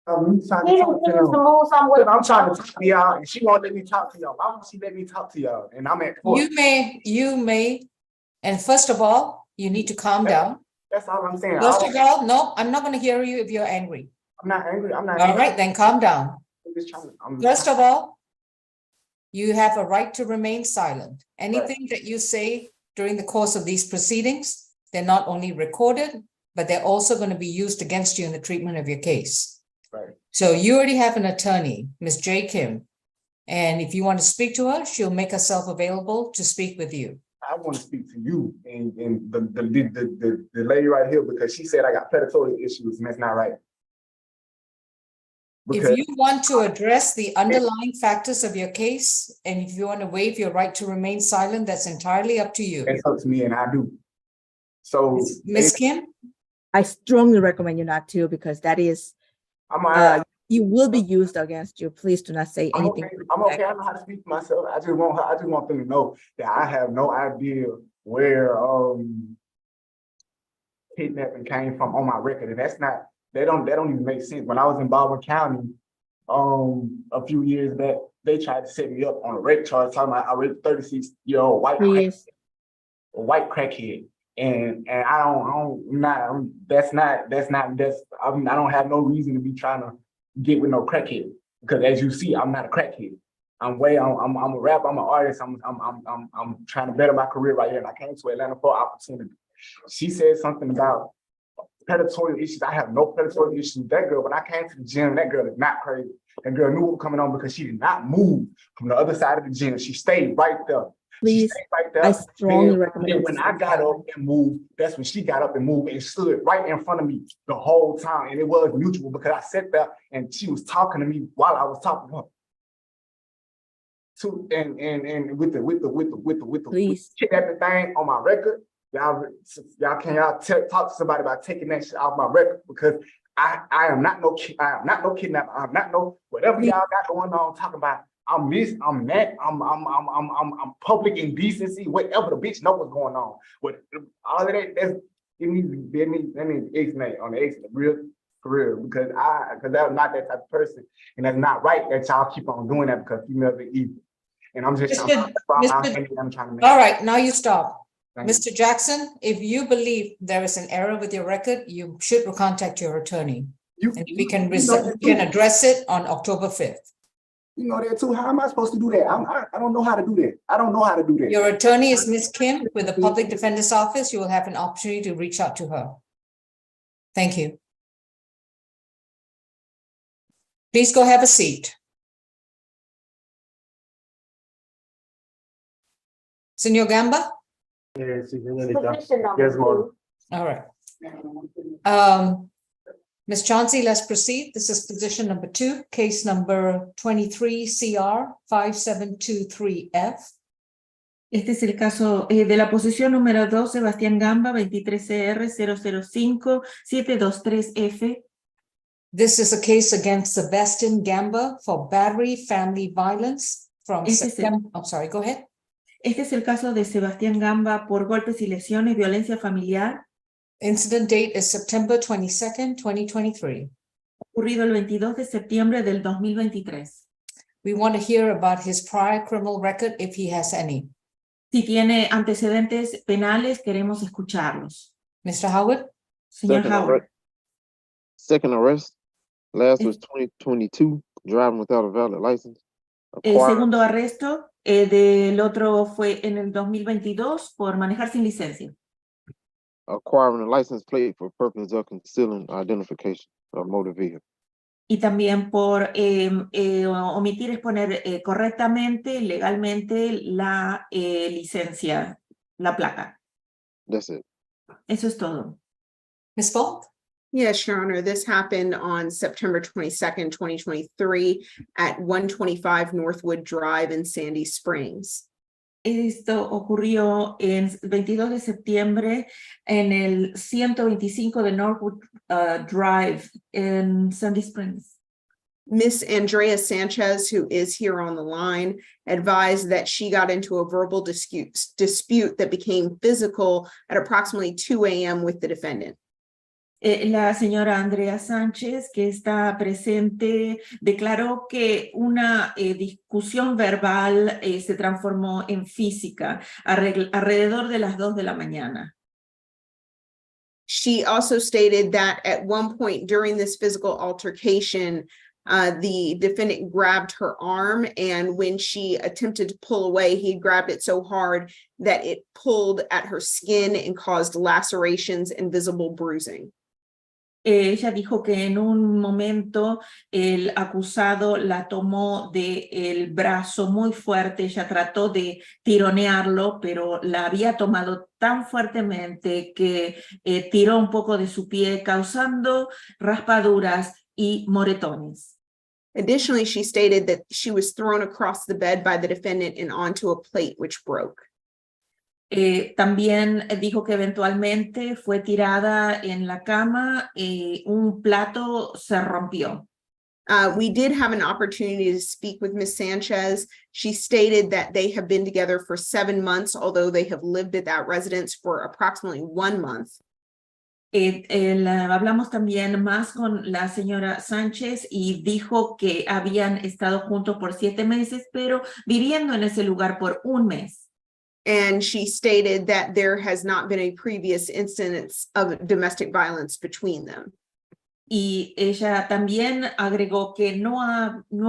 You trying to He talk didn't to choose to y'all. move somewhere. I'm trying to talk to y'all, and she won't let me talk to y'all. Why won't she let me talk to y'all? And I'm at court. You may, and first of all, you need to calm down. That's all I'm saying. First of all, no, I'm not going to hear you if you're angry. I'm not angry. I'm not All angry. right, then calm down. I'm just trying to. First of all, you have a right to remain silent. Anything that you say during the course of these proceedings, they're not only recorded, but they're also going to be used against you in the treatment of your case. Right. So you already have an attorney, Ms. J. Kim, and if you want to speak to her, she'll make herself available to speak with you. I want to speak to you and the lady right here because she said I got predatory issues and that's not right. Because if you want to address the underlying factors of your case, and if you want to waive your right to remain silent, that's entirely up to you. it's up to me and I do. So Ms. Kim? I strongly recommend you not to, because that is, you will be used against you. Please do not say anything. I'm okay. I know how to speak for myself. I just want them to know that I have no idea where kidnapping came from on my record, and that's not. They don't even make sense. When I was in Baldwin County, a few years back, they tried to set me up on a rape charge, talking about I was a 36-year-old white crackhead. And I don't have no reason to be trying to get with no crackhead, because as you see, I'm not a crackhead. I'm a rapper, I'm an artist, I'm trying to better my career right here, and I came to Atlanta for opportunity. She said something about predatory issues. I have no predatory issues. That girl, when I came to the gym, that girl is not crazy. That girl knew what was coming on because she did not move from the other side of the gym. She stayed right there. Please, I strongly recommend it. When I got up and moved, that's when she got up and moved and stood right in front of me the whole time. And it was mutual because I sat there and she was talking to me while I was talking to her. And with the kidnapping thing on my record, y'all talk to somebody about taking that shit off my record, because I am not no kidnapper. I'm not no whatever y'all got going on talking about. I'm public indecency, whatever the bitch know what's going on. But all of that, that needs X-nay on the X real for real, because that's not that type of person, and that's not right that y'all keep on doing that, because females are evil. And I'm just trying to make. All right, now you stop. Thank you. Mr. Jackson, if you believe there is an error with your record, you should contact your attorney. And we can address it on October 5th. You know that too. How am I supposed to do that? I don't know how to do that. I don't know how to do that. Your attorney is Ms. Kim with the Public Defender's Office. You will have an opportunity to reach out to her. Thank you. Please go have a seat. Senor Gamba? Yes, all right. Ms. Chauncey, let's proceed. This is position number 2, case number 23 CR 5723F. Este es el caso de la posición número 2, Sebastián Gamba, 23 CR 005 723F. This is a case against Sebastian Gamba for battery, family violence from September. I'm sorry, go ahead. Este es el caso de Sebastián Gamba por golpes y lesiones, violencia familiar. Incident date is September 22nd, 2023. Ocurrido el 22 de septiembre del 2023. We want to hear about his prior criminal record, if he has any. Si tiene antecedentes penales, queremos escucharlos. Mr. Howard? Señor Howard. Second arrest. Last was 2022, driving without a valid license. Segundo arresto, del otro fue en el 2022 por manejar sin licencia. Acquiring a license plate for purpose of concealing identification of motor vehicle. Y también por omitir exponer correctamente, legalmente la licencia, la placa. That's it. Eso es todo. Ms. Falk? Yes, Your Honor, this happened on September 22nd, 2023 at 125 Northwood Drive in Sandy Springs. Esto ocurrió el 22 de septiembre en el 125 de Northwood Drive in Sandy Springs. Miss Andrea Sanchez, who is here on the line, advised that she got into a verbal dispute that became physical at approximately 2 a.m. with the defendant. La señora Andrea Sánchez, que está presente, declaró que una discusión verbal se transformó en física alrededor de las 2 de la mañana. She also stated that at one point during this physical altercation, the defendant grabbed her arm, and when she attempted to pull away, he grabbed it so hard that it pulled at her skin and caused lacerations and visible bruising. Ella dijo que en un momento el acusado la tomó del brazo muy fuerte, ella trató de tironearlo, pero la había tomado tan fuertemente que tiró un poco de su pie, causando raspaduras y moretones. Additionally, she stated that she was thrown across the bed by the defendant and onto a plate which broke. También dijo que eventualmente fue tirada en la cama, un plato se rompió. We did have an opportunity to speak with Ms. Sanchez. She stated that they have been together for 7 months, although they have lived at that residence for approximately 1 month. Hablamos también más con la señora Sánchez y dijo que habían estado juntos por 7 meses, pero viviendo en ese lugar por 1 mes. And she stated that there has not been a previous instance of domestic violence between them. Y ella también agregó que no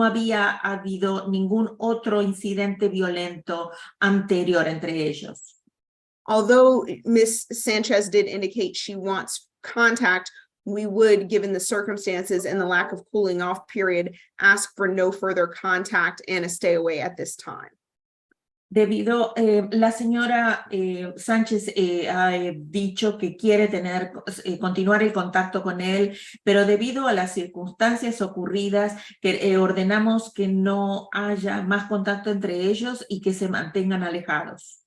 había habido ningún otro incidente violento anterior entre ellos. Although Ms. Sanchez did indicate she wants contact, we would, given the circumstances and the lack of cooling off period, ask for no further contact and a stay away at this time. Debido, la señora Sánchez ha dicho que quiere continuar el contacto con él, pero debido a las circunstancias ocurridas, que ordenamos que no haya más contacto entre ellos y que se mantengan alejados.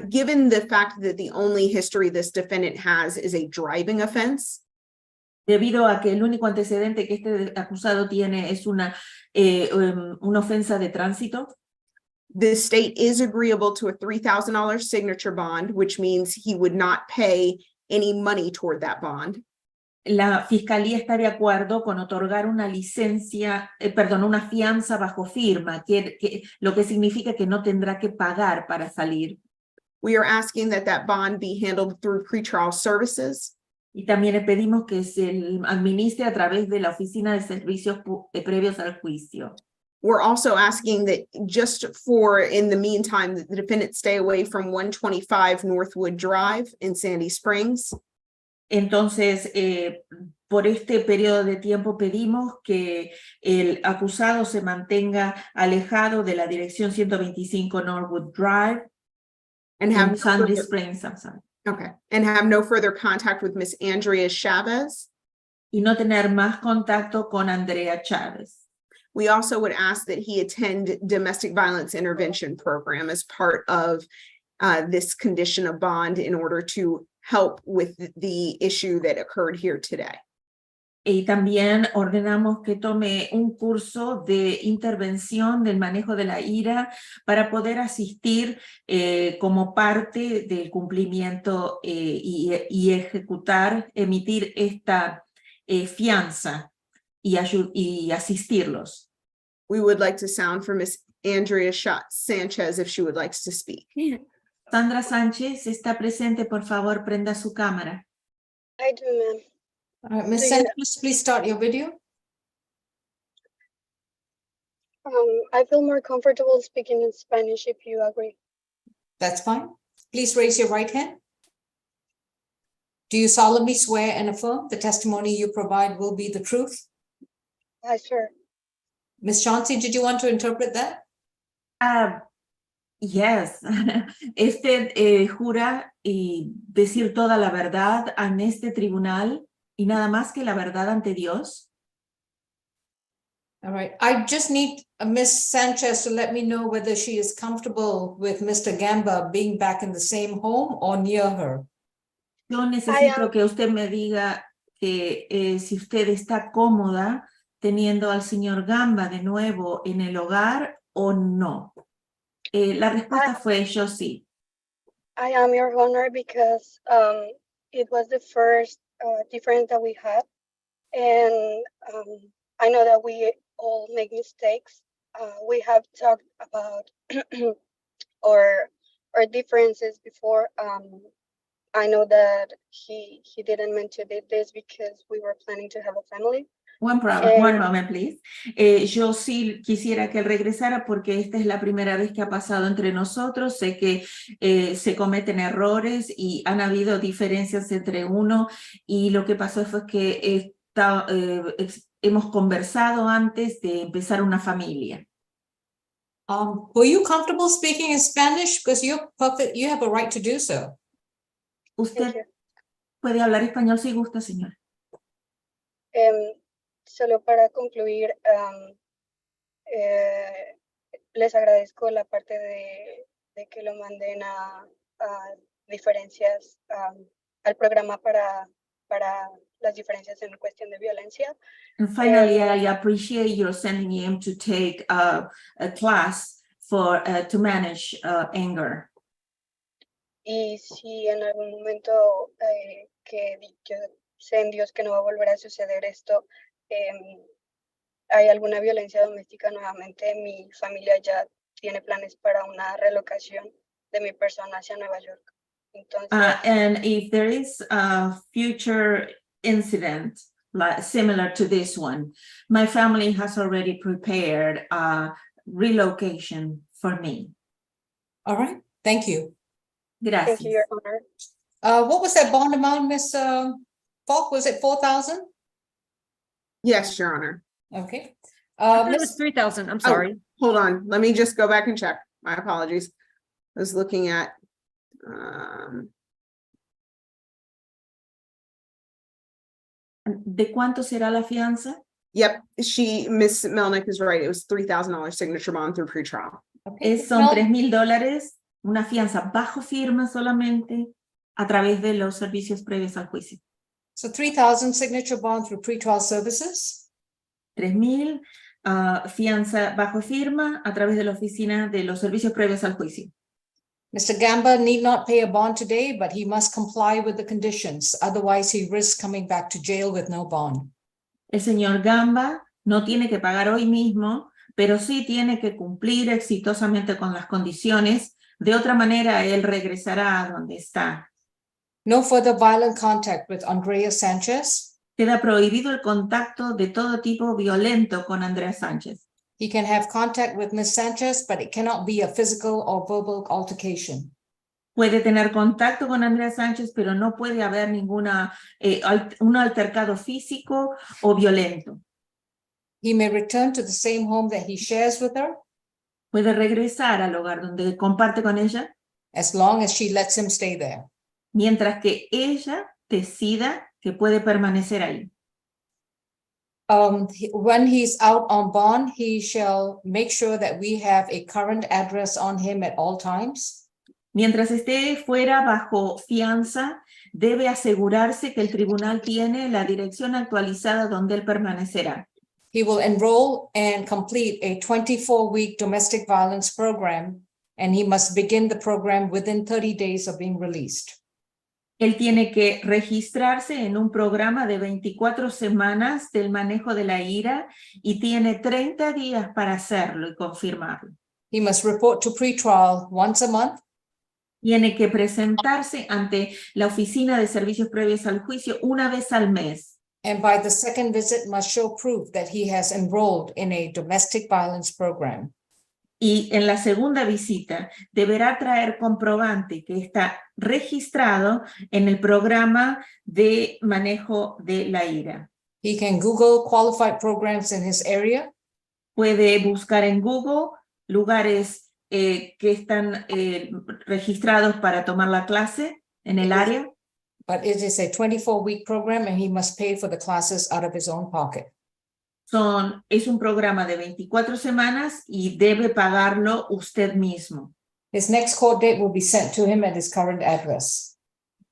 Given the fact that the only history this defendant has is a driving offense, debido a que el único antecedente que este acusado tiene es una ofensa de tránsito, the state is agreeable to a $3,000 signature bond, which means he would not pay any money toward that bond. La fiscalía está de acuerdo con otorgar una licencia, una fianza bajo firma, lo que significa que no tendrá que pagar para salir. We are asking that that bond be handled through pretrial services. Y también le pedimos que se administre a través de la Oficina de Servicios Previos al Juicio. We're also asking that just for, in the meantime, that the defendant stay away from 125 Northwood Drive in Sandy Springs. Entonces, por este periodo de tiempo pedimos que el acusado se mantenga alejado de la dirección 125 Northwood Drive And have en Sandy Springs. okay, and have no further contact with Miss Andrea Chavez. Y no tener más contacto con Andrea Chávez. We also would ask that he attend domestic violence intervention program as part of this condition of bond in order to help with the issue that occurred here today. Y también ordenamos que tome un curso de intervención del manejo de la ira para poder asistir como parte del cumplimiento y emitir esta fianza y asistirlos. We would like to sound for Miss Andrea Sanchez if she would like to speak. Sandra Sánchez está presente, por favor, prenda su cámara. I do, ma'am. Ms. Sanchez, please start your video. I feel more comfortable speaking in Spanish if you agree. That's fine. Please raise your right hand. Do you solemnly swear and affirm the testimony you provide will be the truth? I sure. Ms. Chauncey, did you want to interpret that? Yes. Jura decir toda la verdad en este tribunal y nada más que la verdad ante Dios. All right. I just need Ms. Sanchez to let me know whether she is comfortable with Mr. Gamba being back in the same home or near her. Yo necesito que usted me diga que si usted está cómoda teniendo al señor Gamba de nuevo en el hogar o no. La respuesta fue yo sí. I am, Your Honor, because it was the first difference that we have. And I know that we all make mistakes. We have talked about our differences before. I know that he didn't mention this because we were planning to have a family. One moment, please. Yo sí quisiera que él regresara porque esta es la primera vez que ha pasado entre nosotros. Sé que se cometen errores y han habido diferencias entre uno y lo que pasó fue que hemos conversado antes de empezar una familia. Were you comfortable speaking in Spanish? Because you're perfect, you have a right to do so. Usted puede hablar español si gusta, señora. Solo para concluir, les agradezco la parte de que lo manden a diferencias al programa para las diferencias en cuestión de violencia. And finally, I appreciate your sending him to take a class for to manage anger. Y si en algún momento que yo sé en Dios que no va a volver a suceder esto, hay alguna violencia doméstica nuevamente, mi familia ya tiene planes para una relocación de mi persona hacia Nueva York. Entonces, And if there is a future incident similar to this one, my family has already prepared a relocation for me. All right, thank you. Gracias. thank you, Your Honor. What was that bond amount, Ms. Falk? Was it 4,000? Yes, Your Honor. Okay. I thought it Ms. was 3,000. I'm Oh, sorry. hold on. Let me just go back and check. My apologies. I was looking at, ¿De cuánto será la fianza? yep, Miss Melnick is right. It was $3,000 signature bond through pretrial. Okay. Son $3,000, una fianza bajo firma solamente a través de los servicios previos al juicio. So 3,000 signature bond through pretrial services. 3,000 fianza bajo firma a través de la oficina de los servicios previos al juicio. Mr. Gamba need not pay a bond today, but he must comply with the conditions. Otherwise, he risks coming back to jail with no bond. El señor Gamba no tiene que pagar hoy mismo, pero sí tiene que cumplir exitosamente con las condiciones. De otra manera, él regresará a donde está. No further violent contact with Andrea Sanchez. Queda prohibido el contacto de todo tipo violento con Andrea Sánchez. He can have contact with Ms. Sanchez, but it cannot be a physical or verbal altercation. Puede tener contacto con Andrea Sánchez, pero no puede haber un altercado físico o violento. He may return to the same home that he shares with her, Puede regresar al hogar donde comparte con ella, as long as she lets him stay there. mientras que ella decida que puede permanecer ahí. When he's out on bond, he shall make sure that we have a current address on him at all times. Mientras esté fuera bajo fianza, debe asegurarse que el tribunal tiene la dirección actualizada donde él permanecerá. He will enroll and complete a 24-week domestic violence program, and he must begin the program within 30 days of being released. Él tiene que registrarse en un programa de 24 semanas del manejo de la ira y tiene 30 días para hacerlo y confirmarlo. He must report to pretrial once a month. Tiene que presentarse ante la oficina de servicios previos al juicio una vez al mes. And by the second visit must show proof that he has enrolled in a domestic violence program. Y en la segunda visita deberá traer comprobante que está registrado en el programa de manejo de la ira. He can Google qualified programs in his area. Puede buscar en Google lugares que están registrados para tomar la clase en el área. But it is a 24-week program and he must pay for the classes out of his own pocket. Es un programa de 24 semanas y debe pagarlo usted mismo. His next court date will be sent to him at his current address.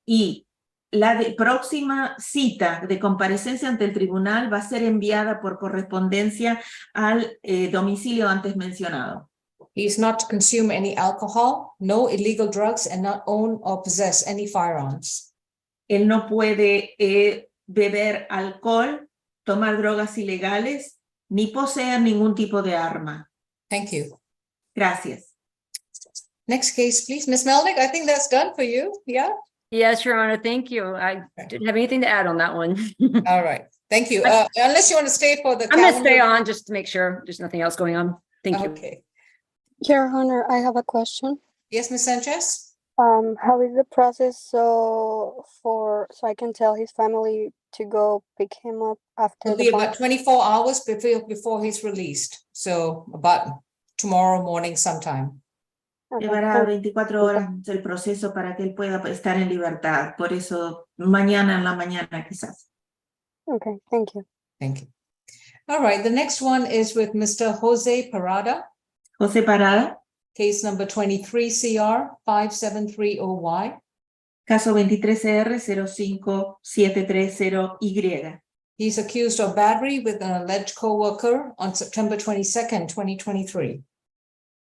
Y la próxima cita de comparecencia ante el tribunal va a ser enviada por correspondencia al domicilio antes mencionado. He is not to consume any alcohol, no illegal drugs, and not own or possess any firearms. Él no puede beber alcohol, tomar drogas ilegales, ni poseer ningún tipo de arma. Thank you. Gracias. Next case, please. Ms. Melnick, I think that's done for you. Yeah? Yes, Your Honor, thank you. I didn't have anything to add on that one. All right. Thank you. Unless you want to stay for the I'm gonna stay calendar. on just to make sure there's nothing else going on. Thank you. Okay. Your Honor, I have a question. Yes, Ms. Sanchez? How is the process so I can tell his family to go pick him up after It'll the be bond? about 24 hours before he's released. So about tomorrow morning sometime. Okay, Llevará thank 24 horas el proceso para que él pueda estar en libertad. Por eso, mañana en la mañana quizás. okay, thank you. Thank you. All right. The next one is with Mr. Jose Parada, José Parada, case number 23 CR 5730Y. caso 23R 05730Y. He's accused of battery with an alleged co-worker on September 22nd, 2023.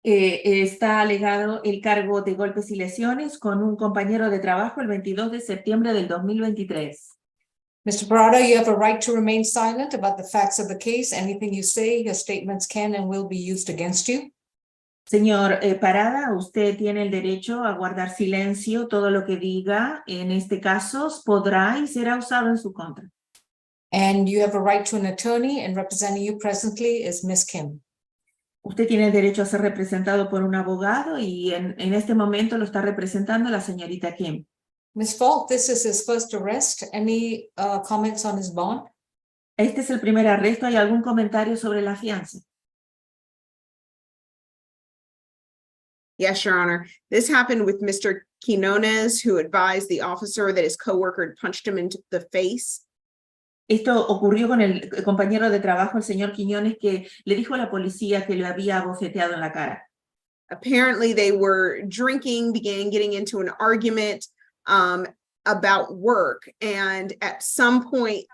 Está alegado el cargo de golpes y lesiones con un compañero de trabajo el 22 de septiembre del 2023. Mr. Parada, you have a right to remain silent about the facts of the case. Anything you say, your statements can and will be used against you. Señor Parada, usted tiene el derecho a guardar silencio. Todo lo que diga en este caso podrá y será usado en su contra. And you have a right to an attorney, and representing you presently is Ms. Kim. Usted tiene el derecho a ser representado por un abogado y en este momento lo está representando la señorita Kim. Ms. Falk, this is his first arrest. Any comments on his bond? Este es el primer arresto. ¿Hay algún comentario sobre la fianza? Yes, Your Honor. This happened with Mr. Quinones, who advised the officer that his coworker had punched him into the face. Esto ocurrió con el compañero de trabajo, el señor Quiñones, que le dijo a la policía que le había bofeteado en la cara. Apparently, they were drinking, began getting into an argument about work. And at some point,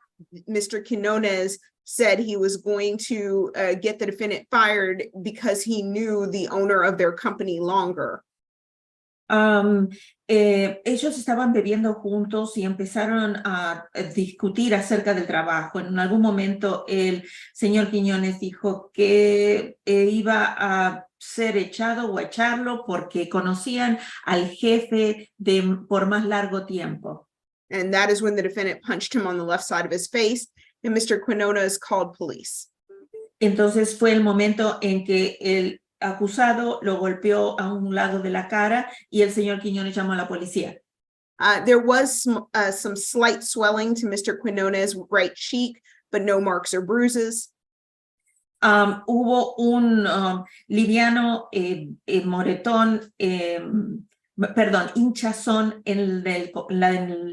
Mr. Quinones said he was going to get the defendant fired because he knew the owner of their company longer. Ellos estaban bebiendo juntos y empezaron a discutir acerca del trabajo. En algún momento el señor Quiñones dijo que iba a ser echado o echarlo porque conocían al jefe por más largo tiempo. And that is when the defendant punched him on the left side of his face, and Mr. Quinones called police. Entonces fue el momento en que el acusado lo golpeó a un lado de la cara y el señor Quiñones llamó a la policía. There was some slight swelling to Mr. Quinones' right cheek, but no marks or bruises. Hubo un liviano moretón, hinchazón en el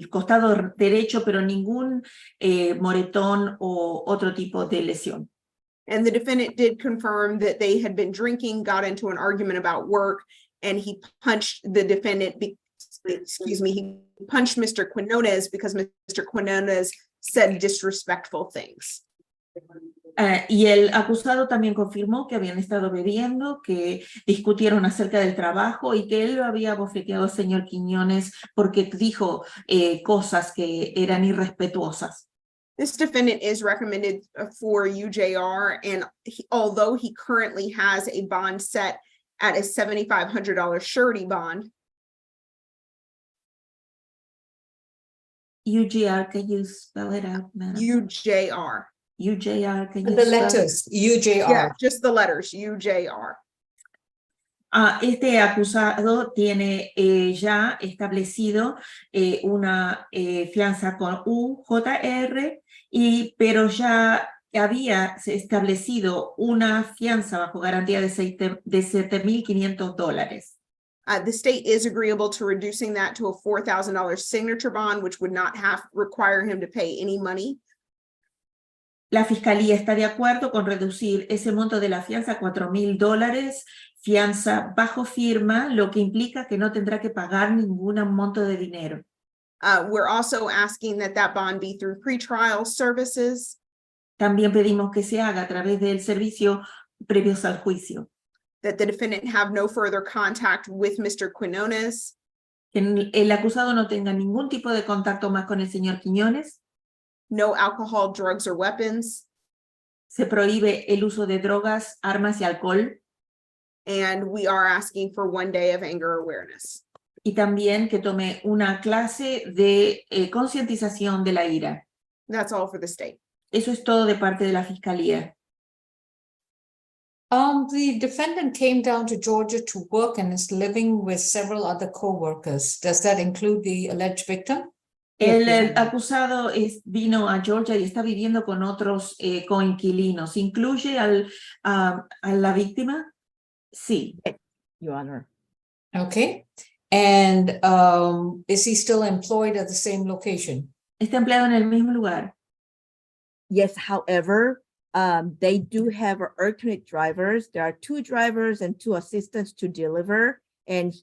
costado derecho, pero ningún moretón o otro tipo de lesión. And the defendant did confirm that they had been drinking, got into an argument about work, and he punched the defendant, he punched Mr. Quinones because Mr. Quinones said disrespectful things. Y el acusado también confirmó que habían estado bebiendo, que discutieron acerca del trabajo y que él lo había bofeteado al señor Quiñones porque dijo cosas que eran irrespetuosas. This defendant is recommended for UJR, and although he currently has a bond set at a $7,500 surety bond. UJR, can you spell it out, madam? UJR. UJR, can you The spell it? letters, UJR. Yeah, just the letters, UJR. Este acusado tiene ya establecido una fianza con UJR, pero ya había establecido una fianza bajo garantía de $7,500. The state is agreeable to reducing that to a $4,000 signature bond, which would not require him to pay any money. La fiscalía está de acuerdo con reducir ese monto de la fianza a $4,000, fianza bajo firma, lo que implica que no tendrá que pagar ningún monto de dinero. We're also asking that bond be through pretrial services. También pedimos que se haga a través del servicio previos al juicio. That the defendant have no further contact with Mr. Quinones. Que el acusado no tenga ningún tipo de contacto más con el señor Quiñones. No alcohol, drugs, or weapons. Se prohíbe el uso de drogas, armas y alcohol. And we are asking for 1 day of anger awareness. Y también que tome una clase de concientización de la ira. That's all for the state. Eso es todo de parte de la Fiscalía. The defendant came down to Georgia to work and is living with several other co-workers. Does that include the alleged victim? El acusado vino a Georgia y está viviendo con otros coinquilinos. ¿Incluye a la víctima? Sí. Your Honor. Okay. And is he still employed at the same location? Está empleado en el mismo lugar. Yes, however, they do have alternate drivers. There are 2 drivers and 2 assistants to deliver. And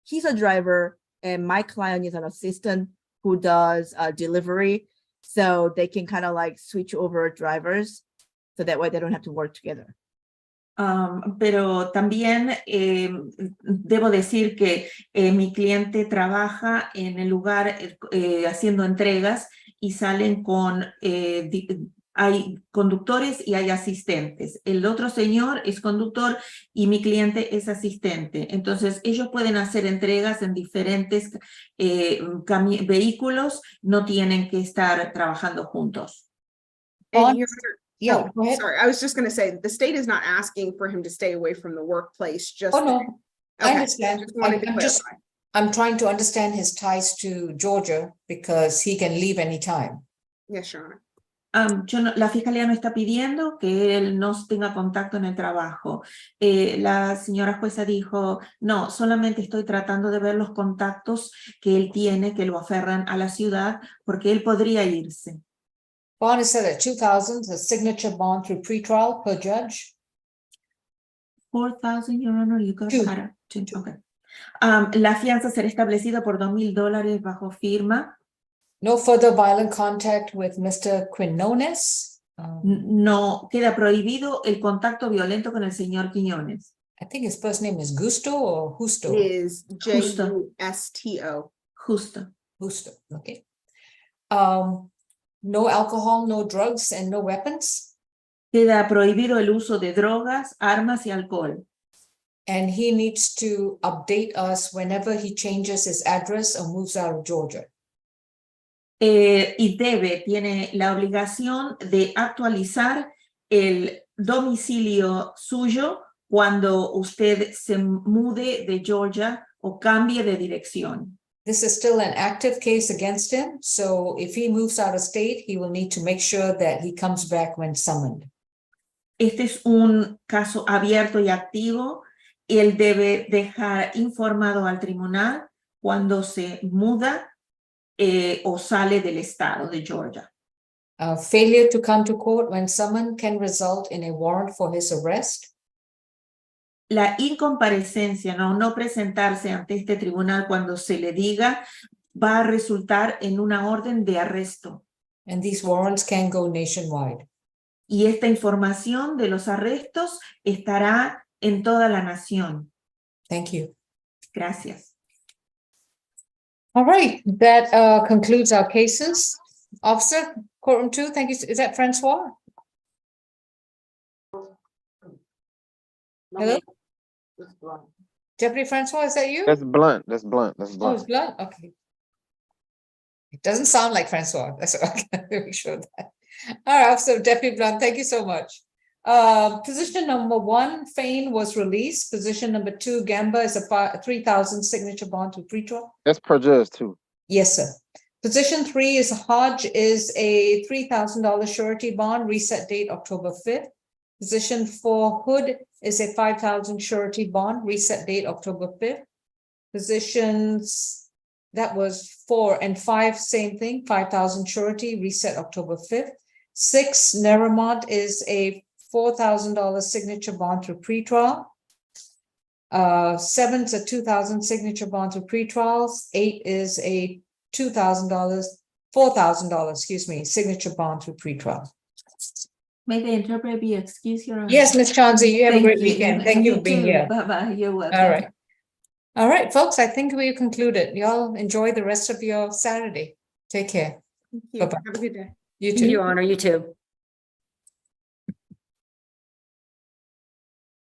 he's a driver and my client is an assistant who does delivery. So they can kind of like switch over drivers. So that way they don't have to work together. Pero también debo decir que mi cliente trabaja en el lugar haciendo entregas y salen con, hay conductores y hay asistentes. El otro señor es conductor y mi cliente es asistente. Entonces ellos pueden hacer entregas en diferentes vehículos, no tienen que estar trabajando juntos. And Your Yeah, Honor, go ahead. sorry, I was just going to say the state is not asking for him to stay away from the workplace. Just Oh, no, I Okay, understand. just wanted to clarify. I'm trying to understand his ties to Georgia because he can leave anytime. Yes, Your Honor. La fiscalía no está pidiendo que él no tenga contacto en el trabajo. La señora jueza dijo, no, solamente estoy tratando de ver los contactos que él tiene, que lo aferran a la ciudad, porque él podría irse. Bond is set at 2,000, the signature bond through pretrial per judge. 4,000, Your Honor, you got Two. Okay. La fianza será establecida por $2,000 bajo firma. No further violent contact with Mr. Quinones. No queda prohibido el contacto violento con el señor Quiñones. I think his first name is Gusto or Justo. It is Justo. Justo. Justo. Gusto, okay. No alcohol, no drugs, and no weapons. Queda prohibido el uso de drogas, armas y alcohol. And he needs to update us whenever he changes his address or moves out of Georgia. Y tiene la obligación de actualizar el domicilio suyo cuando usted se mude de Georgia o cambie de dirección. This is still an active case against him, so if he moves out of state, he will need to make sure that he comes back when summoned. Este es un caso abierto y activo. Él debe dejar informado al tribunal cuando se muda o sale del estado de Georgia. Failure to come to court when summoned can result in a warrant for his arrest. La incomparecencia, no presentarse ante este tribunal cuando se le diga, va a resultar en una orden de arresto. And these warrants can go nationwide. Y esta información de los arrestos estará en toda la nación. Thank you. Gracias. All right, that concludes our cases. Officer, courtroom 2, thank you. Is that Francois? Hello? Deputy Francois, is that you? That's Blunt. That's Blunt. Oh, it's Blunt, okay. It doesn't sound like Francois, that's okay, make sure of that. All right, Officer Deputy Blunt, thank you so much. Position number 1, Fain was released. Position number 2, Gamba is a 3,000 signature bond to pretrial. That's per judge too. Yes, sir. Position 3 is Hodge is a $3,000 surety bond, reset date October 5th. Position 4, Hood is a 5,000 surety bond, reset date October 5th. Positions, that was 4 and 5, same thing, 5,000 surety, reset October 5th. 6, Neramont is a $4,000 signature bond through pretrial. 7 is a 2,000 signature bond through pretrials. 8 is a $4,000, excuse me, signature bond through pretrial. May the interpreter be excused, Your Honor? Yes, Ms. Chauncey, you have a Thank great you. weekend. Thank you for being too. here. Bye-bye. You're welcome. All right. All right, folks, I think we concluded. Y'all enjoy the rest of your Saturday. Take care. Thank you. Bye-bye. Have a good day. You Thank too. you, Honor, you too.